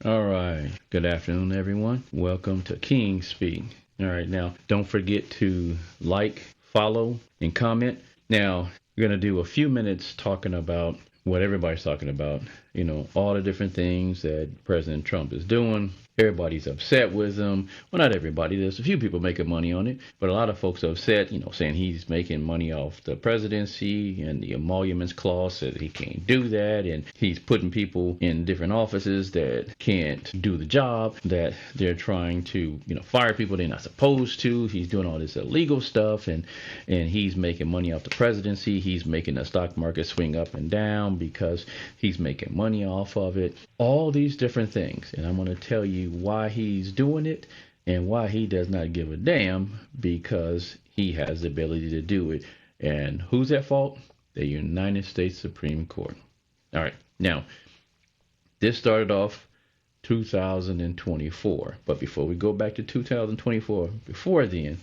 All right. Good afternoon, everyone. Welcome to King Speak. All right. Now, don't forget to like, follow, and comment. Now, we're going to do a few minutes talking about what everybody's talking about. All the different things that President Trump is doing. Everybody's upset with him. Well, not everybody. There's a few people making money on it, but a lot of folks are upset, saying he's making money off the presidency and the emoluments clause says he can't do that. And he's putting people in different offices that can't do the job, that they're trying to, fire people they're not supposed to. He's doing all this illegal stuff and he's making money off the presidency. He's making the stock market swing up and down because he's making money off of it. All these different things. And I'm going to tell you why he's doing it and why he does not give a damn, because he has the ability to do it. And who's at fault? The United States Supreme Court. All right. Now, this started off 2024. But before we go back to 2024, before then,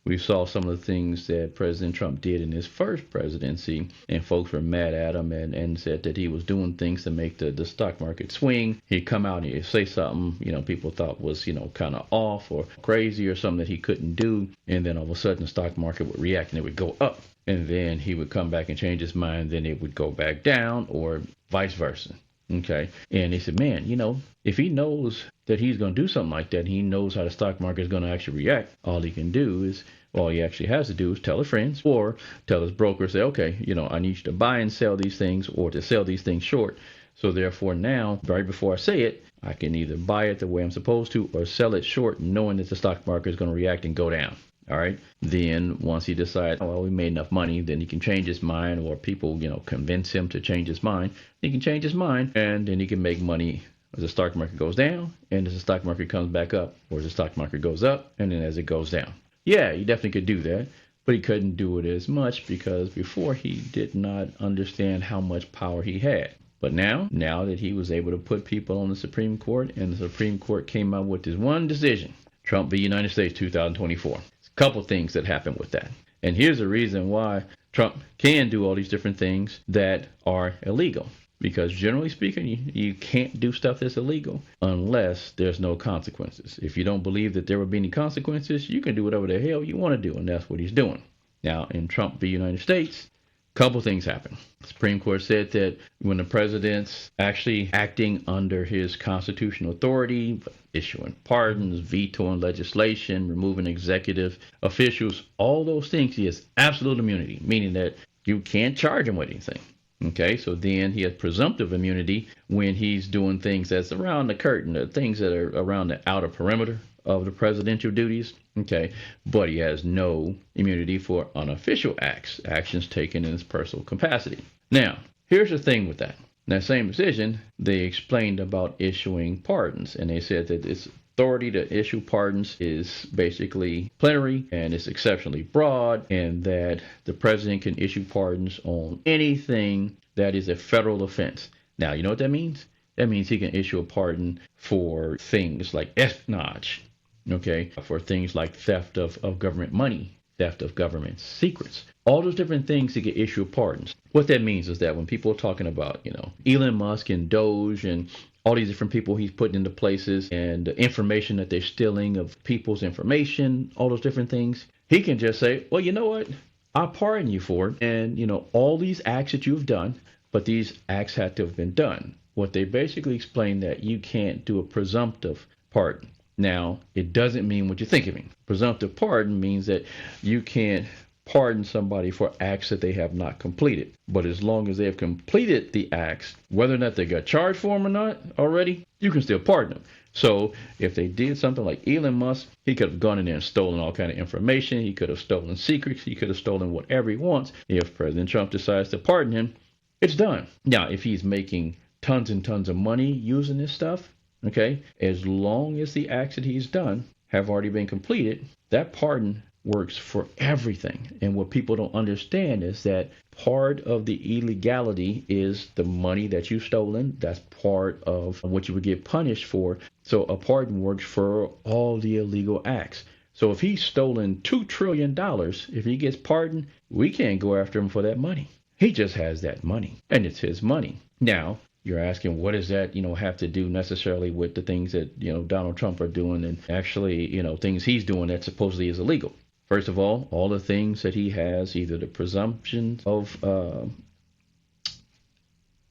we saw some of the things that President Trump did in his first presidency, and folks were mad at him and said that he was doing things to make the stock market swing. He'd come out and he'd say something, people thought was, kind of off or crazy or something that he couldn't do. And then all of a sudden the stock market would react and it would go up. And then he would come back and change his mind. Then it would go back down, or vice versa. Okay. And he said, man, if he knows that he's going to do something like that, he knows how the stock market is going to actually react. All he actually has to do is tell his friends or tell his broker, say, okay, I need you to buy and sell these things or to sell these things short. So therefore now, right before I say it, I can either buy it the way I'm supposed to or sell it short, knowing that the stock market is going to react and go down. All right. Then once he decides, well, we made enough money, then he can change his mind, or people, convince him to change his mind. He can change his mind, and then he can make money as the stock market goes down, and as the stock market comes back up, or as the stock market goes up, and then as it goes down. Yeah, he definitely could do that, but he couldn't do it as much because before he did not understand how much power he had. But now that he was able to put people on the Supreme Court, and the Supreme Court came out with this one decision, Trump v. United States 2024. Couple things that happen with that. And here's the reason why Trump can do all these different things that are illegal. Because generally speaking, you can't do stuff that's illegal unless there's no consequences. If you don't believe that there will be any consequences, you can do whatever the hell you want to do, and that's what he's doing. Now, in Trump v. United States, couple things happen. The Supreme Court said that when the president's actually acting under his constitutional authority, issuing pardons, vetoing legislation, removing executive officials, all those things, he has absolute immunity, meaning that you can't charge him with anything. Okay, so then he has presumptive immunity when he's doing things that's around the curtain, the things that are around the outer perimeter of the presidential duties. Okay, but he has no immunity for unofficial actions taken in his personal capacity. Now, here's the thing with that. In that same decision, they explained about issuing pardons, and they said that this authority to issue pardons is basically plenary and it's exceptionally broad, and that the president can issue pardons on anything that is a federal offense. Now, you know what that means? That means he can issue a pardon for things like espionage, okay, for things like theft of government money, theft of government secrets, all those different things to get issue pardons. What that means is that when people are talking about, Elon Musk and Doge and all these different people he's putting into places and the information that they're stealing of people's information, all those different things, he can just say, well, you know what? I pardon you for it. And, all these acts that you've done, but these acts had to have been done. What they basically explain that you can't do a presumptive pardon. Now, it doesn't mean what you think it means. Presumptive pardon means that you can't pardon somebody for acts that they have not completed. But as long as they have completed the acts, whether or not they got charged for them or not already, you can still pardon them. So if they did something like Elon Musk, he could have gone in there and stolen all kind of information. He could have stolen secrets. He could have stolen whatever he wants. If President Trump decides to pardon him, it's done. Now, if he's making tons and tons of money using this stuff, okay, as long as the acts that he's done have already been completed, that pardon works for everything. And what people don't understand is that part of the illegality is the money that you've stolen. That's part of what you would get punished for. So a pardon works for all the illegal acts. So if he's stolen $2 trillion, if he gets pardoned, we can't go after him for that money. He just has that money, and it's his money. Now, You're asking, what does that, have to do necessarily with the things that, Donald Trump are doing and actually, things he's doing that supposedly is illegal? First of all the things that he has, either the presumption of,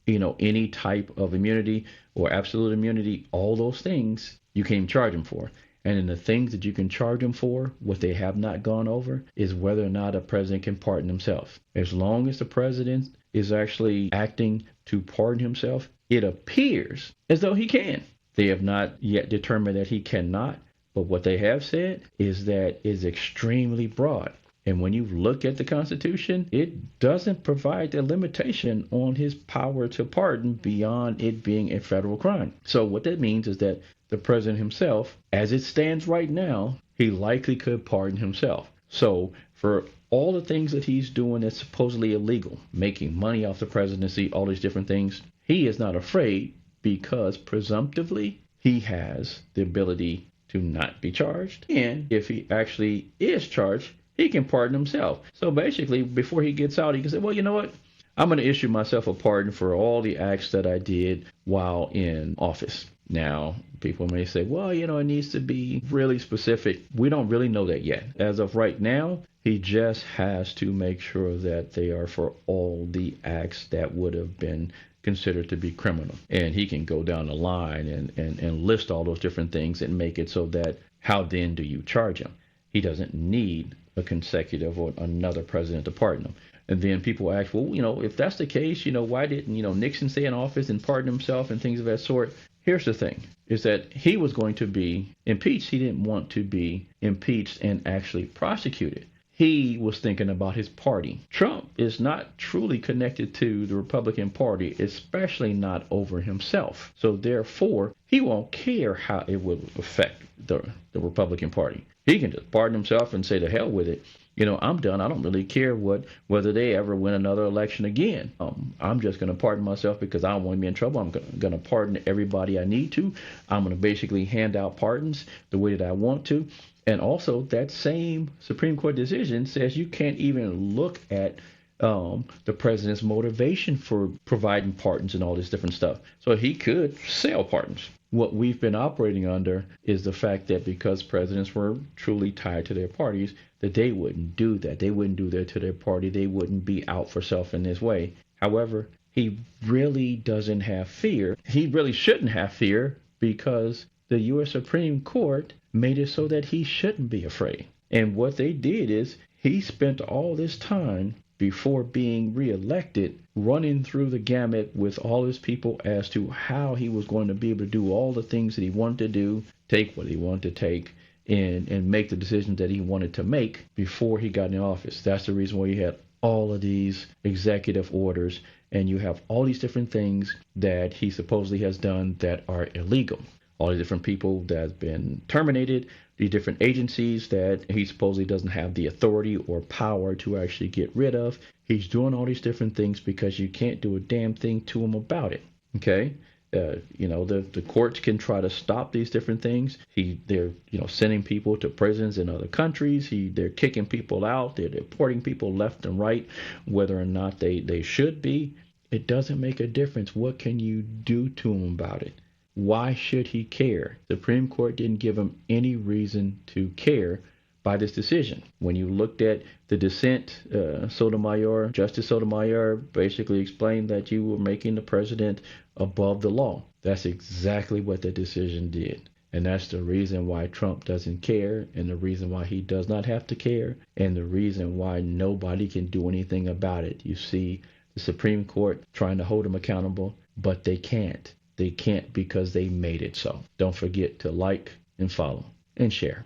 any type of immunity or absolute immunity, all those things you can't charge him for. And in the things that you can charge him for, what they have not gone over is whether or not a president can pardon himself. As long as the president is actually acting to pardon himself, it appears as though he can. They have not yet determined that he cannot, but what they have said is that is extremely broad. And when you look at the Constitution, it doesn't provide a limitation on his power to pardon beyond it being a federal crime. So what that means is that the president himself, as it stands right now, he likely could pardon himself. So for all the things that he's doing that's supposedly illegal, making money off the presidency, all these different things, he is not afraid because presumptively he has the ability to not be charged. And if he actually is charged, he can pardon himself. So basically, before he gets out, he can say, well, you know what? I'm going to issue myself a pardon for all the acts that I did while in office. Now, people may say, well, it needs to be really specific. We don't really know that yet. As of right now, he just has to make sure that they are for all the acts that would have been considered to be criminal. And he can go down the line and list all those different things and make it so that how then do you charge him? He doesn't need a consecutive or another president to pardon him. And then people ask, well, if that's the case, why didn't, Nixon stay in office and pardon himself and things of that sort? Here's the thing, is that he was going to be impeached. He didn't want to be impeached and actually prosecuted. He was thinking about his party. Trump is not truly connected to the Republican Party, especially not over himself. So therefore, he won't care how it will affect the Republican Party. He can just pardon himself and say to hell with it. I'm done. I don't really care whether they ever win another election again. I'm just going to pardon myself because I don't want to be in trouble. I'm going to pardon everybody I need to. I'm going to basically hand out pardons the way that I want to. And also, that same Supreme Court decision says you can't even look at the president's motivation for providing pardons and all this different stuff. So he could sell pardons. What we've been operating under is the fact that because presidents were truly tied to their parties, that they wouldn't do that. They wouldn't do that to their party. They wouldn't be out for self in this way. However, he really doesn't have fear. He really shouldn't have fear because the U.S. Supreme Court made it so that he shouldn't be afraid. And what they did is he spent all this time before being reelected running through the gamut with all his people as to how he was going to be able to do all the things that he wanted to do, take what he wanted to take, and make the decisions that he wanted to make before he got in office. That's the reason why you had all of these executive orders and you have all these different things that he supposedly has done that are illegal. All the different people that have been terminated, the different agencies that he supposedly doesn't have the authority or power to actually get rid of. He's doing all these different things because you can't do a damn thing to him about it. Okay? The courts can try to stop these different things. They're sending people to prisons in other countries. They're kicking people out. They're deporting people left and right, whether or not they should be. It doesn't make a difference. What can you do to him about it? Why should he care? The Supreme Court didn't give him any reason to care by this decision. When you looked at the dissent, Justice Sotomayor basically explained that you were making the president above the law. That's exactly what the decision did. And that's the reason why Trump doesn't care, and the reason why he does not have to care, and the reason why nobody can do anything about it. You see the Supreme Court trying to hold him accountable, but they can't. They can't because they made it so. Don't forget to like and follow and share.